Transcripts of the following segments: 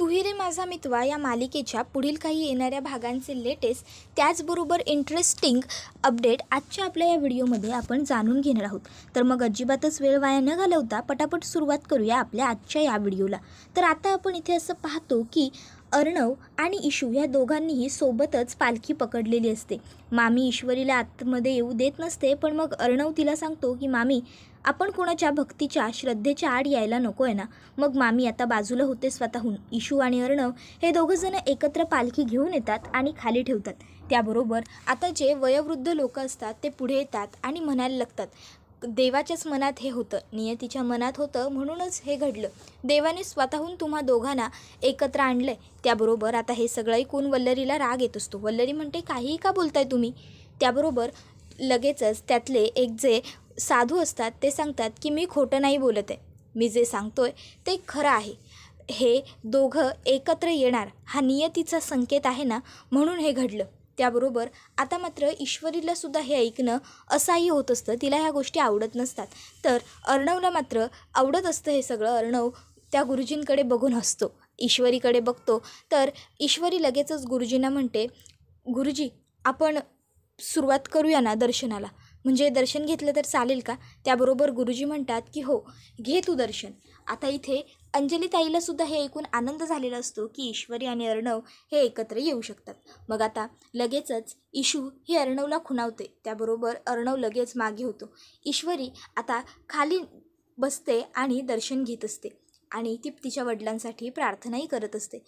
तू ही रे माझा मितवा या मालिकेच्या पुढील काही येणाऱ्या भागांचे लेटेस्ट त्याचबरोबर इंटरेस्टिंग अपडेट आजच्या आपल्या या व्हिडिओमध्ये आपण जाणून घेणार आहोत। तर मग अजिबातच वेळ वाया न घालवता पटापट सुरुवात करूया आपल्या आजच्या या व्हिडिओला। तर आता आपण इथे असं पाहतो की अर्णव आणि इशू या दोघांनीही सोबतच पालखी पकडलेली असते। मामी ईश्वरीला आतमध्ये येऊ देत नसते, पण मग अर्णव तिला सांगतो की मामी आपण कोणाच्या भक्तीच्या श्रद्धेच्या आड यायला नको आहे ना। मग मामी आता बाजूला होते स्वतःहून। इशू आणि अर्णव हे दोघंजण एकत्र पालखी घेऊन येतात आणि खाली ठेवतात। त्याबरोबर आता जे वयोवृद्ध लोक असतात ते पुढे येतात आणि म्हणायला लागतात, देवाच्याच मनात हे होतं, नियतीच्या मनात होतं, म्हणूनच हे घडलं। देवाने स्वतःहून तुम्हा दोघांना एकत्र आणलंय। त्याबरोबर आता हे सगळं ऐकून वल्लरीला राग येत असतो। वल्लरी म्हणते, काहीही का बोलताय तुम्ही? त्याबरोबर लगेचच त्यातले एक जे साधू असतात ते सांगतात की मी खोटं नाही बोलत आहे, मी जे सांगतोय ते खरं आहे। हे दोघं एकत्र येणार हा नियतीचा संकेत आहे ना, म्हणून हे घडलं। त्याबरोबर आता मात्र ईश्वरीला सुद्धा हे ऐकणं असह्य होत असतं, तिला ह्या गोष्टी आवडत नसतात। तर अर्णवला मात्र आवडत असतं हे सगळं। अर्णव त्या गुरुजींकडे बघून हसतो, ईश्वरीकडे बघतो। तर ईश्वरी लगेचच गुरुजींना म्हणते, गुरुजी आपण सुरुवात करूया ना दर्शनाला, म्हणजे दर्शन घेतलं तर चालेल का? त्याबरोबर गुरुजी म्हणतात की हो, घे तू दर्शन। आता इथे अंजली ताईला सुद्धा हे ऐकून आनंद झालेला असतो की ईश्वरी आणि अर्णव हे एकत्र येऊ शकतात। मग आता लगेचच इशू ही अर्णवला खुणावते, त्याबरोबर अर्णव लगेच मागे होतो। ईश्वरी आता खाली बसते आणि दर्शन घेत असते आणि ती तिच्या वडिलांसाठी प्रार्थनाही करत असते।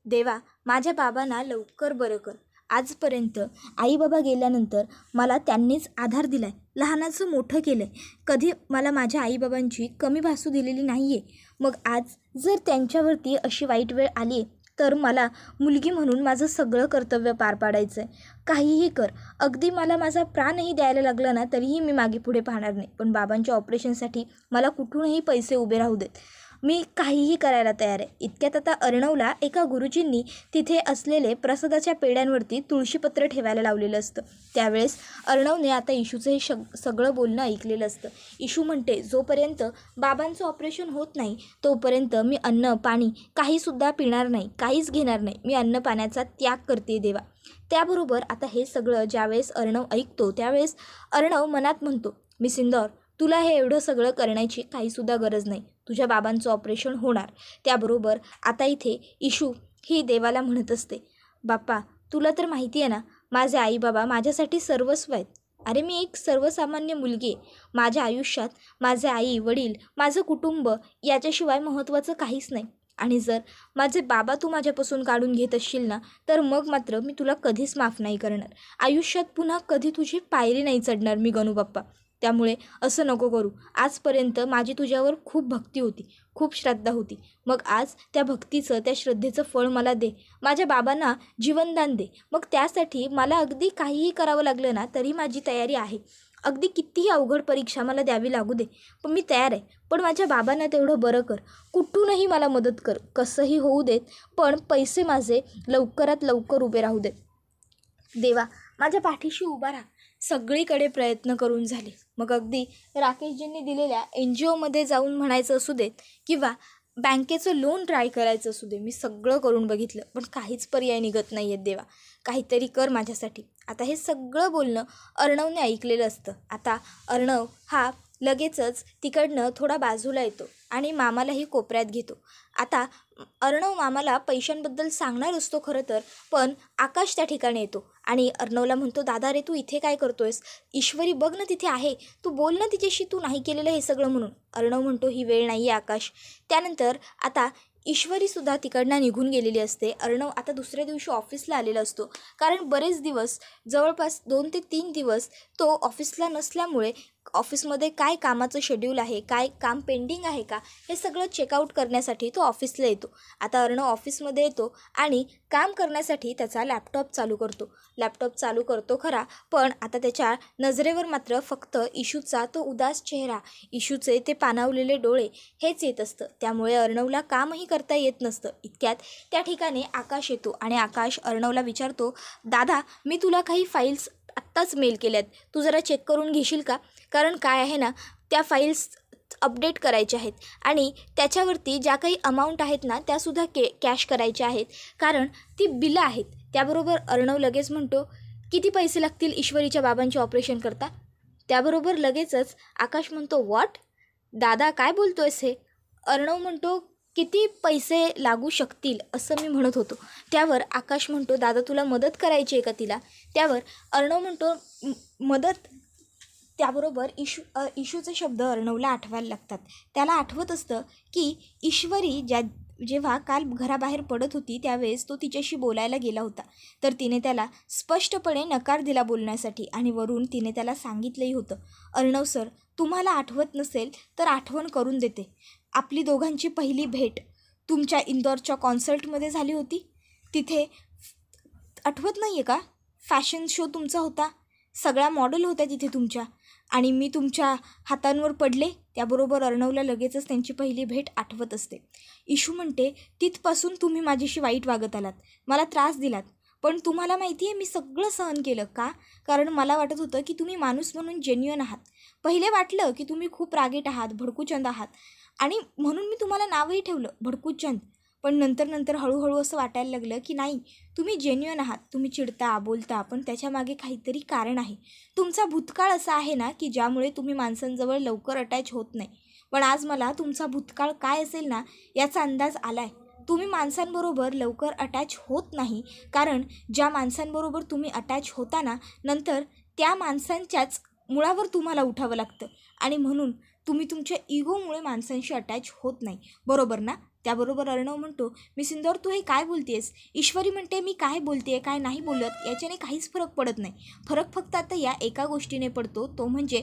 देवा, माझ्या बाबांना लवकर बरं कर। आजपर्यंत आई बाबा गेल्यानंतर मला त्यांनीच आधार दिला आहे, लहानाचं मोठं केलं आहे, कधी मला माझ्या आईबाबांची कमी भासू दिलेली नाही आहे। मग आज जर त्यांच्यावरती अशी वाईट वेळ आली आहे तर मला मुलगी म्हणून माझं सगळं कर्तव्य पार पाडायचं आहे। काहीही कर, अगदी मला माझा प्राणही द्यायला लागला ना तरीही मी मागे पुढे पाहणार नाही, पण बाबांच्या ऑपरेशनसाठी मला कुठूनही पैसे उभे राहू देत, मी काहीही करायला तयार आहे। इतक्यात आता अर्णवला एका गुरुजींनी तिथे असलेले प्रसादाच्या पेड्यांवरती तुळशीपत्र ठेवायला लावलेलं असतं। त्यावेळेस अर्णवने आता इशूचं हे सगळं बोलणं ऐकलेलं असतं। इशू म्हणते, जोपर्यंत बाबांचं ऑपरेशन होत नाही तोपर्यंत मी अन्न पाणी काहीसुद्धा पिणार नाही, काहीच घेणार नाही, मी अन्न पाण्याचा त्याग करते देवा। त्याबरोबर आता हे सगळं ज्यावेळेस अर्णव ऐकतो त्यावेळेस अर्णव मनात म्हणतो, मी सिंदौर, तुला हे एवढं सगळं करण्याची काहीसुद्धा गरज नाही, तुझ्या बाबांचं ऑपरेशन होणार। त्याबरोबर आता इथे इशू ही देवाला म्हणत असते, बाप्पा तुला तर माहिती आहे ना, माझे आई बाबा माझ्यासाठी सर्वस्व आहेत। अरे मी एक सर्वसामान्य मुलगी आहे, माझ्या आयुष्यात माझे आई वडील माझं कुटुंब याच्याशिवाय महत्त्वाचं काहीच नाही, आणि जर माझे बाबा तू माझ्यापासून काढून घेत असशील ना तर मग मात्र मी तुला कधीच माफ नाही करणार, आयुष्यात पुन्हा कधी तुझी पायरी नाही चढणार मी गणू बाप्पा। त्यामुळे असं नको करू, आजपर्यंत माझी तुझ्यावर खूप भक्ती होती, खूप श्रद्धा होती, मग आज त्या भक्तीचं त्या श्रद्धेचं फळ मला दे, माझ्या बाबांना जीवनदान दे। मग त्यासाठी मला अगदी काहीही करावं लागलं ना तरी माझी तयारी आहे, अगदी कितीही अवघड परीक्षा मला द्यावी लागू दे, पण मी तयार आहे। पण माझ्या बाबांना तेवढं बरं कर, कुठूनही मला मदत कर, कसंही होऊ देत, पण पैसे माझे लवकरात लवकर उभे राहू देत देवा, माझ्या पाठीशी उभा राहा। सगळीकडे प्रयत्न करून झाले, मग अगदी राकेशजींनी दिलेल्या NGOमध्ये जाऊन म्हणायचं असू देत किंवा बँकेचं लोन ट्राय करायचं असू दे, मी सगळं करून बघितलं, पण काहीच पर्याय निघत नाही आहेत देवा, काहीतरी कर माझ्यासाठी। आता हे सगळं बोलणं अर्णवने ऐकलेलं असतं। आता अर्णव हा लगेचच तिकडनं थोडा बाजूला येतो आणि मामालाही कोपऱ्यात घेतो। आता अर्णव मामाला पैशांबद्दल सांगणार असतो खरं तर, पण आकाश त्या ठिकाणी येतो आणि अर्णवला म्हणतो, दादा रे तू इथे काय करतोयस? ईश्वरी बघ ना तिथे आहे, तू बोल ना तिच्याशी, तू नाही केलेलं हे सगळं म्हणून। अर्णव म्हणतो, ही वेळ नाही आहे आकाश। त्यानंतर आता ईश्वरीसुद्धा तिकडनं निघून गेलेली असते। अर्णव आता दुसऱ्या दिवशी ऑफिसला आलेला असतो, कारण बरेच दिवस जवळपास 2 ते 3 दिवस तो ऑफिसला नसल्यामुळे ऑफिसमध्ये काय कामाचं शेड्यूल आहे, काय काम पेंडिंग आहे का, हे सगळं चेकआउट करण्यासाठी तो ऑफिसला येतो। आता अर्णव ऑफिसमध्ये येतो आणि काम करण्यासाठी त्याचा लॅपटॉप चालू करतो खरा, पण आता त्याच्या नजरेवर मात्र फक्त इशूचा तो उदास चेहरा, इशूचे ते पाणावलेले डोळे हेच येत असतं। त्यामुळे अर्णवला कामही करता येत नसतं। इतक्यात त्या ठिकाणी आकाश येतो आणि आकाश अर्णवला विचारतो, दादा मी तुला काही फाईल्स आत्ताच मेल केल्यात, तू जरा चेक करून घेशील का? कारण काय आहे ना, त्या फाईल्स अपडेट करायचे आहेत आणि त्याच्यावरती ज्या काही अमाऊंट आहेत ना त्यासुद्धा कॅश करायच्या आहेत, कारण ती बिलं आहेत. त्याबरोबर अर्णव लगेच म्हणतो, किती पैसे लागतील ईश्वरीच्या बाबांचे ऑपरेशन करता? त्याबरोबर लगेचच आकाश म्हणतो, व्हॉट दादा काय बोलतोयस हे? अर्णव म्हणतो, किती पैसे लागू शकतील असं मी म्हणत होतो. त्यावर आकाश म्हणतो, दादा तुला मदत करायची आहे का तिला? त्यावर अर्णव म्हणतो, मदत. त्याबरोबर इशूचे शब्द अर्णवला आठवायला लागतात. त्याला आठवत असतं की ईश्वरी जेव्हा काल घराबाहेर पडत होती त्यावेळेस तो तिच्याशी बोलायला गेला होता, तर तिने त्याला स्पष्टपणे नकार दिला बोलण्यासाठी आणि वरून तिने त्याला सांगितलंही होतं, अर्णव सर तुम्हाला आठवत नसेल तर आठवण करून देते. आपली दोघांची पहिली भेट तुमच्या इंदोरच्या कॉन्सर्टमध्ये झाली होती. तिथे आठवत नाही आहे का? फॅशन शो तुमचा होता, सगळ्या मॉडेल होत्या तिथे तुमच्या, आणि मी तुमच्या हातांवर पडले. त्याबरोबर अर्णवला लगेचच त्यांची पहिली भेट आठवत असते. इशू म्हणते, तिथपासून तुम्ही माझ्याशी वाईट वागत आलात, मला त्रास दिलात, पण तुम्हाला माहिती आहे मी सगळं सहन केलं का? कारण मला वाटत होतं की तुम्ही माणूस म्हणून जेन्युइन आहात. पहिले वाटलं की तुम्ही खूप रागीट आहात, भडकूचंद आहात, आणि म्हणून मी तुम्हाला नावही ठेवलं भडकूचंद. पण नंतर हळूहळू असं वाटायला लागलं की नाही, तुम्ही जेन्युइन आहात. तुम्ही चिडता बोलता, पण त्याच्यामागे काहीतरी कारण आहे. तुमचा भूतकाळ असा आहे ना की ज्यामुळे तुम्ही माणसांजवळ लवकर अटॅच होत नाही. पण आज मला तुमचा भूतकाळ काय असेल ना याचा अंदाज आला आहे. तुम्ही माणसांबरोबर लवकर अटॅच होत नाही, कारण ज्या माणसांबरोबर तुम्ही अटॅच होता ना नंतर त्या माणसांच्याच मुळावर तुम्हाला उठावं लागतं, आणि म्हणून तुम्ही तुमच्या इगोमुळे माणसांशी अटॅच होत नाही. बरोबर ना? त्याबरोबर अर्णव म्हणतो, मिस इंदौर तू हे काय बोलतेस? ईश्वरी म्हणते, मी काय बोलते काय नाही बोलत याच्याने काहीच फरक पडत नाही. फरक फक्त आता या एका गोष्टीने पडतो, तो म्हणजे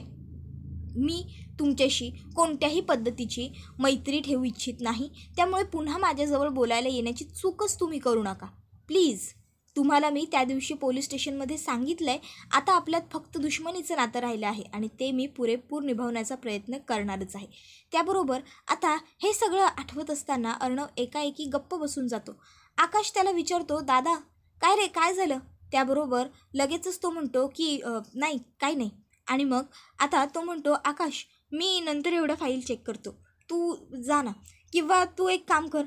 मी तुमच्याशी कोणत्याही पद्धतीची मैत्री ठेवू इच्छित नाही. त्यामुळे पुन्हा माझ्याजवळ बोलायला येण्याची चूकच तुम्ही करू नका प्लीज. तुम्हाला मी त्या दिवशी पोलीस स्टेशनमध्ये सांगितलं आहे, आता आपल्यात फक्त दुश्मनीचं नातं राहिलं आहे आणि ते मी पुरेपूर निभावण्याचा प्रयत्न करणारच आहे. त्याबरोबर आता हे सगळं आठवत असताना अर्णव एकाएकी गप्प बसून जातो. आकाश त्याला विचारतो, दादा काय रे काय झालं? त्याबरोबर लगेचच तो म्हणतो की नाही काही नाही. आणि मग आता तो म्हणतो, आकाश मी नंतर एवढं फाईल चेक करतो, तू जा ना, किंवा तू एक काम कर,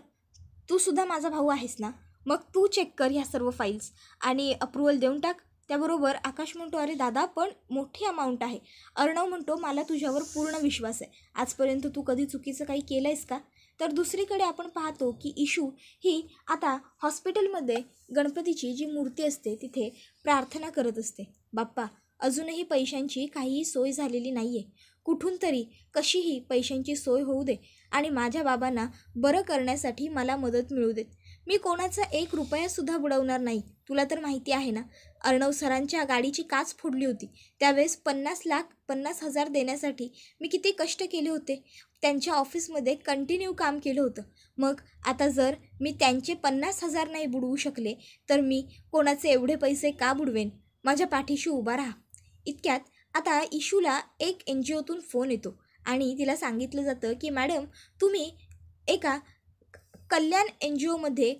तू सुद्धा माझा भाऊ आहेस ना, मग तू चेक कर ह्या सर्व फाईल्स आणि अप्रुव्हल देऊन टाक. त्याबरोबर आकाश म्हणतो, अरे दादा पण मोठी अमाऊंट आहे. अर्णव म्हणतो, मला तुझ्यावर पूर्ण विश्वास आहे, आजपर्यंत तू कधी चुकीचं काही केलं आहेस का? तर दुसरीकडे आपण पाहतो की इशू ही आता हॉस्पिटलमध्ये गणपतीची जी मूर्ती असते तिथे प्रार्थना करत असते. बाप्पा अजूनही पैशांची काहीही सोय झालेली नाही आहे, कुठून तरी कशीही पैशांची सोय होऊ दे आणि माझ्या बाबांना बरं करण्यासाठी मला मदत मिळू देत. मी कोणाचा 1 रुपयासुद्धा बुडवणार नाही. तुला तर माहिती आहे ना, अर्णव सरांच्या गाडीची काच फोडली होती त्यावेळेस 50,50,000 देण्यासाठी मी किती कष्ट केले होते. त्यांच्या ऑफिसमध्ये कंटिन्यू काम केलं होतं. मग आता जर मी त्यांचे 50,000 नाही बुडवू शकले तर मी कोणाचे एवढे पैसे का बुडवेन? माझ्या पाठीशी उभा राहा. इतक्यात आता इशूला एक NGOतून फोन येतो आणि तिला सांगितलं जातं की मॅडम तुम्ही एका कल्याण NGOमध्ये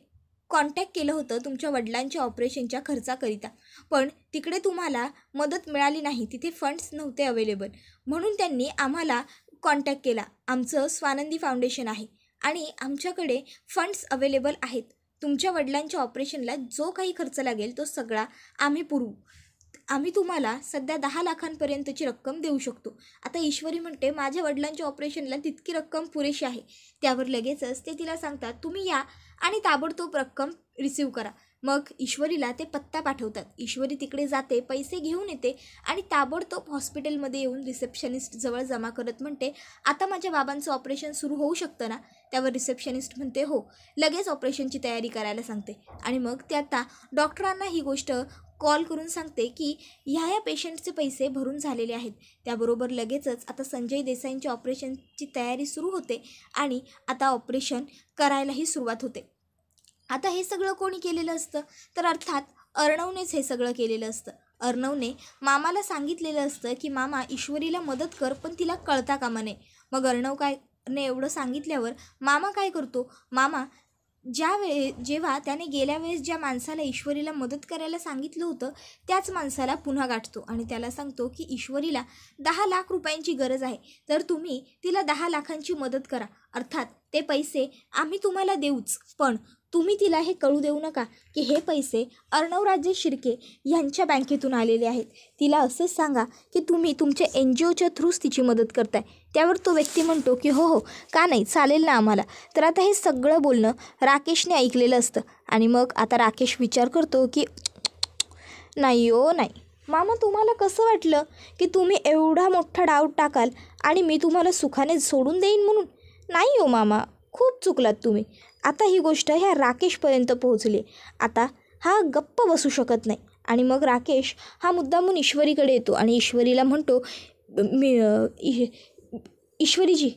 कॉन्टॅक्ट केलं होतं तुमच्या वडिलांच्या ऑपरेशनच्या खर्चाकरिता, पण तिकडे तुम्हाला मदत मिळाली नाही, तिथे फंड्स नव्हते अवेलेबल, म्हणून त्यांनी आम्हाला कॉन्टॅक्ट केला. आमचं स्वानंदी फाउंडेशन आहे आणि आमच्याकडे फंड्स अवेलेबल आहेत. तुमच्या वडिलांच्या ऑपरेशनला जो काही खर्च लागेल तो सगळा आम्ही पुरवू. आम्ही तुम्हाला सध्या 10 लाखांपर्यंतची रक्कम देऊ शकतो. आता ईश्वरी म्हणते, माझ्या वडिलांच्या ऑपरेशनला तितकी रक्कम पुरेशी आहे. त्यावर लगेचच ते तिला सांगतात, तुम्ही या आणि ताबडतोब रक्कम रिसीव करा. मग ईश्वरीला ते पत्ता पाठवतात. ईश्वरी तिकडे जाते, पैसे घेऊन येते आणि ताबडतोब हॉस्पिटलमध्ये येऊन रिसेप्शनिस्टजवळ जमा करत म्हणते, आता माझ्या बाबांचं ऑपरेशन सुरू होऊ शकतं ना? त्यावर रिसेप्शनिस्ट म्हणते, हो. लगेच ऑपरेशनची तयारी करायला सांगते आणि मग ते आता डॉक्टरांना ही गोष्ट कॉल करून सांगते की ह्या पेशंटचे पैसे भरून झालेले आहेत. त्याबरोबर लगेचच आता संजय देसाईंच्या ऑपरेशनची तयारी सुरू होते आणि आता ऑपरेशन करायलाही सुरुवात होते. आता हे सगळं कोणी केलेलं असतं? तर अर्थात अर्णवनेच हे सगळं केलेलं असतं. अर्णवने मामाला सांगितलेलं असतं की मामा ईश्वरीला मदत कर, पण तिला कळता कामा नये. मग अर्णव काय ने एवढं सांगितल्यावर मामा काय करतो? मामा जेव्हा त्याने गेल्या वेळेस ज्या माणसाला ईश्वरीला मदत करायला सांगितलं होतं त्याच माणसाला पुन्हा गाठतो आणि त्याला सांगतो की ईश्वरीला 10 लाख रुपयांची गरज आहे, तर तुम्ही तिला 10 लाखांची मदत करा. अर्थात ते पैसे आम्ही तुम्हाला देऊच, पण तुम्ही तिला हे कळू देऊ नका की हे पैसे अर्णवराजे शिर्के यांच्या बँकेतून आलेले आहेत. तिला असंच सांगा की तुम्ही तुमच्या NGOच्या थ्रूच तिची मदत करताय. त्यावर तो व्यक्ती म्हणतो की हो का नाही, चालेल ना आम्हाला. तर आता हे सगळं बोलणं राकेशने ऐकलेलं असतं आणि मग आता राकेश विचार करतो की नाही हो नाही, मामा तुम्हाला कसं वाटलं की तुम्ही एवढा मोठा डाव टाकाल आणि मी तुम्हाला सुखाने सोडून देईन म्हणून? नाही हो मामा, खूप चुकलात तुम्ही. आता ही गोष्ट ह्या राकेशपर्यंत पोहोचली. आता हा गप्प बसू शकत नाही आणि मग राकेश हा मुद्दामून ईश्वरीकडे येतो आणि ईश्वरीला म्हणतो ईश्वरीजी,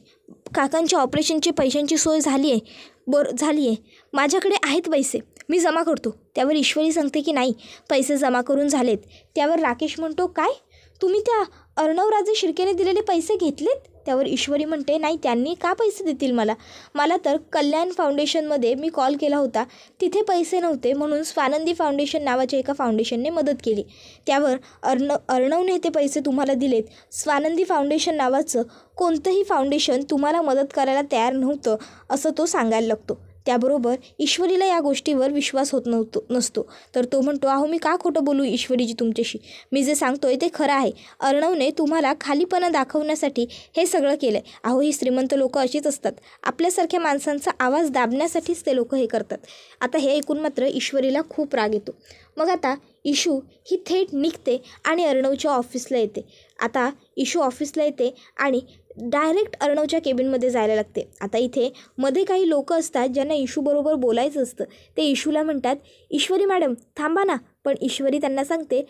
काकांच्या ऑपरेशनची पैशांची सोय झाली आहे, माझ्याकडे आहेत पैसे, मी जमा करतो. त्यावर ईश्वरी सांगते की नाही, पैसे जमा करून झालेत. त्यावर राकेश म्हणतो काय, तुम्ही त्या अर्णवराजे शिर्केने दिलेले पैसे घेतलेत? त्यावर ईश्वरी म्हणते नाही, त्यांनी का पैसे देतील मला तर कल्याण फाउंडेशनमध्ये मी कॉल केला होता, तिथे पैसे नव्हते म्हणून स्वानंदी फाउंडेशन नावाच्या एका फाउंडेशनने मदत केली. त्यावर अर्णवने ते पैसे तुम्हाला दिलेत. स्वानंदी फाउंडेशन नावाचं कोणतंही फाउंडेशन तुम्हाला मदत करायला तयार नव्हतं असं तो सांगायला लागतो. त्याबरोबर ईश्वरीला या गोष्टीवर विश्वास होत नसतो. तर तो म्हणतो अहो मी का खोटं बोलू ईश्वरीजी तुमच्याशी, मी जे सांगतोय ते खरं आहे. अर्णवने तुम्हाला खालीपणा दाखवण्यासाठी हे सगळं केलं आहे. अहो ही श्रीमंत लोकं अशीच असतात, आपल्यासारख्या माणसांचा आवाज दाबण्यासाठीच ते लोक हे करतात. आता हे ऐकून मात्र ईश्वरीला खूप राग येतो. मग आता इशू ही थेट निघते आणि अर्णवच्या ऑफिसला येते. आता इशू ऑफिसला येते आणि डायरेक्ट अर्णवच्या केबिनमध्ये जायला लागते. आता इथे मध्ये काही लोक असतात ज्यांना इशूबरोबर बोलायचं असतं. ते इशूला म्हणतात ईश्वरी मॅडम थांबा ना, पण ईश्वरी त्यांना सांगते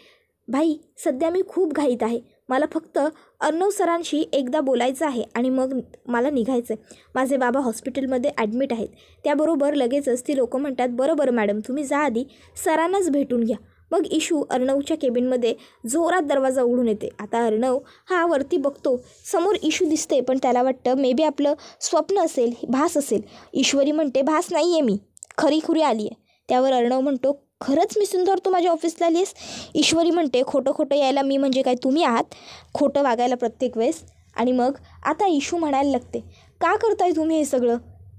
भाई सध्या मी खूप घाईत आहे, मला फक्त अर्णव सरांशी एकदा बोलायचं आहे आणि मग मला निघायचं आहे. माझे बाबा हॉस्पिटलमध्ये ॲडमिट आहेत. त्याबरोबर लगेचच ती लोकं म्हणतात बरं मॅडम तुम्ही जा आधी सरांनाच भेटून घ्या. मग इशू अर्णवच्या केबिनमध्ये जोरात दरवाजा उघडून येते. आता अर्णव हा वरती बघतो, समोर इशू दिसते, पण त्याला वाटतं मे बी आपलं स्वप्न असेल, भास असेल. ईश्वरी म्हणते भास नाही आहे, मी खरी आली आहे. त्यावर अर्णव म्हणतो खरंच मी सुंदर तू माझ्या ऑफिसला आली आहेस? ईश्वरी म्हणते खोटं यायला मी म्हणजे काय तुम्ही आहात, खोटं वागायला प्रत्येक वेळेस. आणि मग आता इशू म्हणायला लागते का करताय तुम्ही हे सगळं,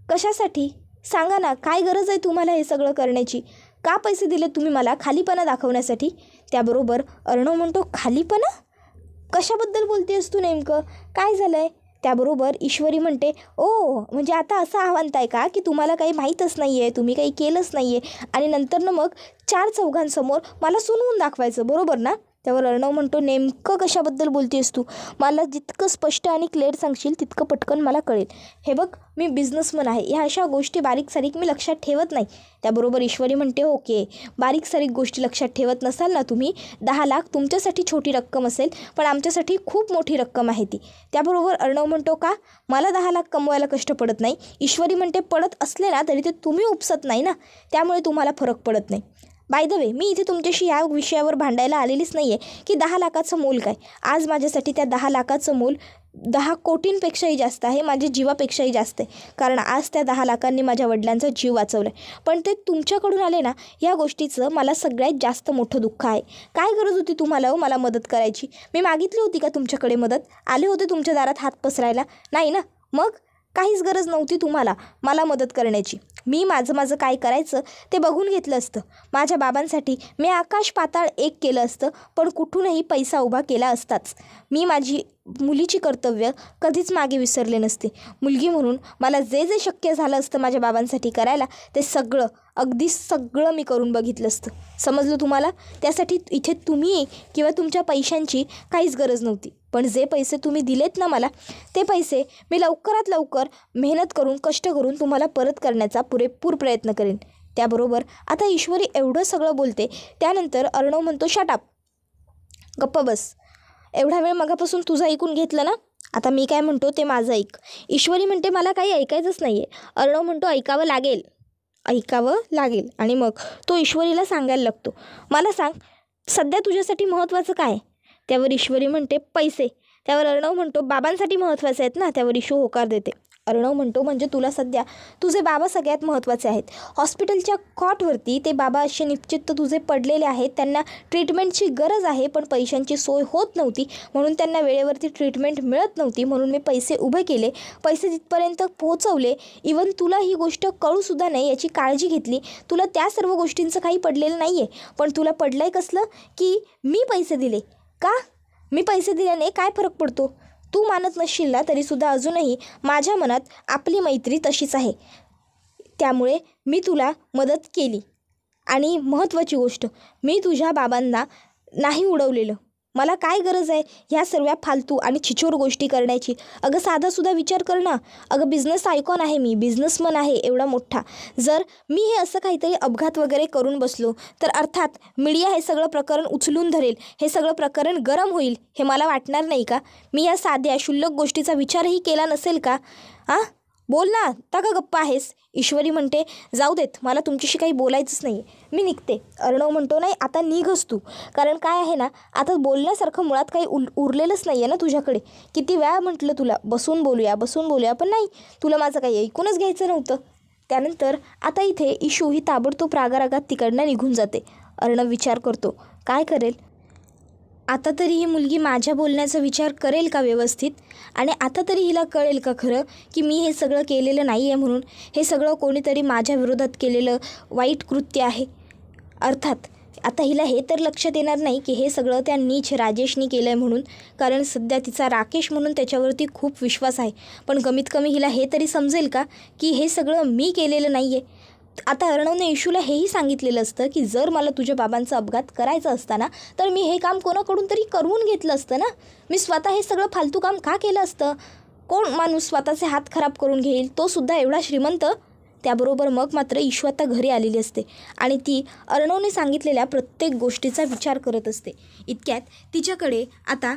कशासाठी सांगा ना, काय गरज आहे तुम्हाला हे सगळं करण्याची, का पैसे दिले तुम्ही मला खालीपणा दाखवण्यासाठी? त्याबरोबर अर्णव म्हणतो खालीपणा, कशाबद्दल बोलतेस तू नेमकं, काय झालं आहे? त्याबरोबर ईश्वरी म्हणते ओ म्हणजे आता असं आव्हानताय का की तुम्हाला काही माहीतच नाही आहे, तुम्ही काही केलंच नाही आहे आणि नंतर मग 4 चौघांसमोर मला सुनवून दाखवायचं, बरोबर ना? त्यावर अर्णव म्हणतो नेमकं कशाबद्दल बोलतेस तू, मला जितकं स्पष्ट आणि क्लिअर सांगशील तितकं पटकन मला कळेल. हे बघ मी बिझनेसमन आहे, ह्या अशा गोष्टी बारीक सारीक मी लक्षात ठेवत नाही. त्याबरोबर ईश्वरी म्हणते ओके, बारीक सारीक गोष्टी लक्षात ठेवत नसाल ना तुम्ही, 10 लाख तुमच्यासाठी छोटी रक्कम असेल पण आमच्यासाठी खूप मोठी रक्कम आहे ती. त्याबरोबर अर्णव म्हणतो का, मला 10 लाख कमवायला कष्ट पडत नाही. ईश्वरी म्हणते पडत असले ना तरी ते तुम्ही उपसत नाही ना, त्यामुळे तुम्हाला फरक पडत नाही. बाय द वे मी इथे तुमच्याशी या विषयावर भांडायला आलेलीच नाही आहे की 10 लाखाचं मोल काय. आज माझ्यासाठी त्या 10 लाखाचं मोल 10 कोटींपेक्षाही जास्त आहे, माझ्या जीवापेक्षाही जास्त आहे. कारण आज त्या 10 लाखांनी माझ्या वडिलांचा जीव वाचवला आहे. पण ते तुमच्याकडून आले ना, या गोष्टीचं मला सगळ्यात जास्त मोठं दुःख आहे. काय गरज होती तुम्हाला मला मदत करायची? मी मागितली होती का तुमच्याकडे मदत? आले होते तुमच्या दारात हात पसरायला? नाही ना. मग काहीच गरज नव्हती तुम्हाला मला मदत करण्याची. मी माझं काय करायचं ते बघून घेतलं असतं. माझ्या बाबांसाठी मी आकाश पाताळ एक केलं असतं, पण कुठूनही पैसा उभा केला असताच. मी माझी मुलीची कर्तव्य कधीच मागे विसरले नसते. मुलगी म्हणून मला जे शक्य झालं असतं माझ्या बाबांसाठी करायला, ते सगळं अगदी सगळं मी करून बघितलं असतं. समजलं तुम्हाला? त्यासाठी इथे तुम्ही किंवा तुमच्या पैशांची काहीच गरज नव्हती. पण जे पैसे तुम्ही दिलेत ना मला, ते पैसे मी लवकरात लवकर मेहनत करून कष्ट करून तुम्हाला परत करण्याचा पुरेपूर प्रयत्न करेन. त्याबरोबर आता ईश्वरी एवढं सगळं बोलते. त्यानंतर अर्णव म्हणतो शट अप, गप्प बस. एवढा वेळ मगापासून तुझं ऐकून घेतलं ना, आता मी काय म्हणतो ते माझं ऐक. ईश्वरी म्हणते मला काही ऐकायचंच नाही आहे. अर्णव म्हणतो ऐकावं लागेल आणि मग तो ईश्वरीला सांगायला लागतो मला सांग सध्या तुझ्यासाठी महत्त्वाचं काय? त्यावर ईश्वरी म्हणते पैसे. त्यावर अर्णव म्हणतो बाबांसाठी महत्त्वाचे आहेत ना. त्यावर इशू होकार देते. अर्णव म्हणतो, म्हणजे तुला सध्या तुझे बाबा सगळ्यात महत्त्वाचे आहेत. हॉस्पिटलच्या कॉटवरती ते बाबा असे निश्चित तुझे पडलेले आहेत. त्यांना ट्रीटमेंटची गरज आहे, पण पैशांची सोय होत नव्हती, म्हणून त्यांना वेळेवरती ट्रीटमेंट मिळत नव्हती. म्हणून मी पैसे उभे केले, पैसे तिथपर्यंत पोहोचवले. इवन तुला ही गोष्ट कळूसुद्धा नाही याची काळजी घेतली. तुला त्या सर्व गोष्टींचं काही पडलेलं नाही आहे, पण तुला पडलं आहे कसलं की मी पैसे दिले. का? मी पैसे दिल्याने काय फरक पडतो? तू मानत नसशील ना, तरीसुद्धा अजूनही माझ्या मनात आपली मैत्री तशीच आहे. त्यामुळे मी तुला मदत केली. आणि महत्त्वाची गोष्ट, मी तुझ्या बाबांना नाही उडवलेलं. मला काय गरज आहे ह्या सर्व फालतू आणि छिछोर गोष्टी करण्याची? अगं साधासुद्धा विचार कर ना. अगं बिझनेस आयकॉन आहे मी, बिझनेसमन आहे एवढा मोठा. जर मी हे असं काहीतरी अपघात वगैरे करून बसलो तर अर्थात मीडिया हे सगळं प्रकरण उचलून धरेल, हे सगळं प्रकरण गरम होईल. हे मला वाटणार नाही का? मी या साध्या क्षुल्लक गोष्टीचा विचारही केला नसेल का? हां, बोल ना, का गप्पा आहेस? ईश्वरी म्हणते, जाऊ देत, मला तुमच्याशी काही बोलायचंच नाही, मी निघते. अर्णव म्हणतो, नाही आता निघच तू, कारण काय आहे ना, आता बोलण्यासारखं मुळात काही उरलेलंच नाही आहे ना तुझ्याकडे. किती वेळा म्हटलं तुला बसून बोलूया, पण नाही, तुला माझं काही ऐकूनच घ्यायचं नव्हतं. त्यानंतर आता इथे इशू ही ताबडतोब रागारागात तिकडनं निघून जाते. अर्णव विचार करतो, काय करेल आता? तरी ही मुलगी माझ्या बोलण्याचा विचार करेल का व्यवस्थित? आणि आता तरी हिला कळेल का खरं की मी हे सगळं केलेलं नाही आहे म्हणून? हे सगळं कोणीतरी माझ्या विरोधात केलेलं वाईट कृत्य आहे. अर्थात आता हिला हे तर लक्षात येणार नाही की हे सगळं त्या नीच राजेशनी केलं आहे म्हणून, कारण सध्या तिचा राकेश म्हणून त्याच्यावरती खूप विश्वास आहे. पण कमीत कमी हिला हे तरी समजेल का की हे सगळं मी केलेलं नाही आहे. आता अर्णवने इशूला हेही सांगितलेलं असतं की जर मला तुझ्या बाबांचा अपघात करायचा असताना तर मी हे काम कोणाकडून तरी करवून घेतलं असतं ना. मी स्वतः हे सगळं फालतू काम का केलं असतं? कोण माणूस स्वतःचे हात खराब करून घेईल, तो सुद्धा एवढा श्रीमंत? त्याबरोबर मग मात्र इशू आता घरी आलेली असते आणि ती अर्णवने सांगितलेल्या प्रत्येक गोष्टीचा विचार करत असते. इतक्यात तिच्याकडे आता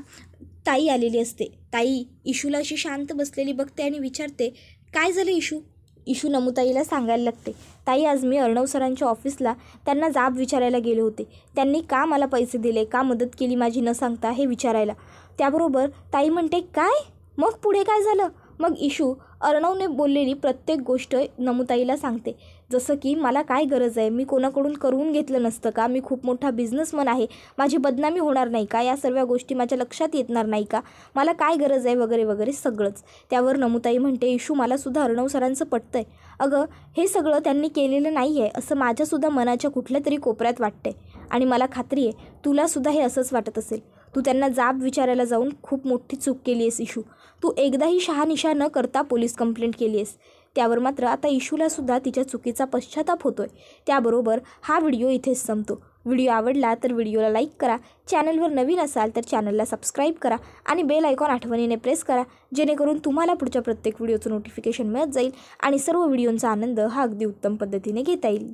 ताई आलेली असते. ताई इशूला अशी शांत बसलेली बघते आणि विचारते, काय झालं इशू? इशू नमुताईला सांगायला लागते, ताई आज मी अर्णव सरांच्या ऑफिसला त्यांना जाब विचारायला गेले होते. त्यांनी का मला पैसे दिले, का मदत केली माझी न सांगता हे विचारायला. त्याबरोबर ताई म्हणते, काय? मग पुढे काय झालं? मग इशू अर्णवने बोललेली प्रत्येक गोष्ट नमुताईला सांगते. जसं की मला काय गरज आहे, मी कोणाकडून करवून घेतलं नसतं का? मी खूप मोठा बिझनेसमन आहे, माझी बदनामी होणार नाही का? या सर्व गोष्टी माझ्या लक्षात येणार नाही का? मला काय गरज आहे वगैरे वगैरे सगळंच. त्यावर नमुताई म्हणते, इशू मलासुद्धा अर्णव सरांचं पटतं आहे. अगं हे सगळं त्यांनी केलेलं नाही आहे असं माझ्यासुद्धा मनाच्या कुठल्या तरी कोपऱ्यात वाटतंय आणि मला खात्री आहे तुलासुद्धा हे असंच वाटत असेल. तू त्यांना जाब विचारायला जाऊन खूप मोठी चूक केली आहेस इशू. तू एकदाही शहानिशा न करता पोलीस कंप्लेंट केली आहेस. त्यावर मात्र आता इशूलासुद्धा तिच्या चुकीचा पश्चाताप होतोय. त्याबरोबर हा व्हिडिओ इथेच संपतो. व्हिडिओ आवडला तर व्हिडिओला लाईक करा, चॅनलवर नवीन असाल तर चॅनलला सबस्क्राईब करा आणि बेल आयकॉन आठवणीने प्रेस करा, जेणेकरून तुम्हाला पुढच्या प्रत्येक व्हिडिओचं नोटिफिकेशन मिळत जाईल आणि सर्व व्हिडिओंचा आनंद हा अगदी उत्तम पद्धतीने घेता येईल.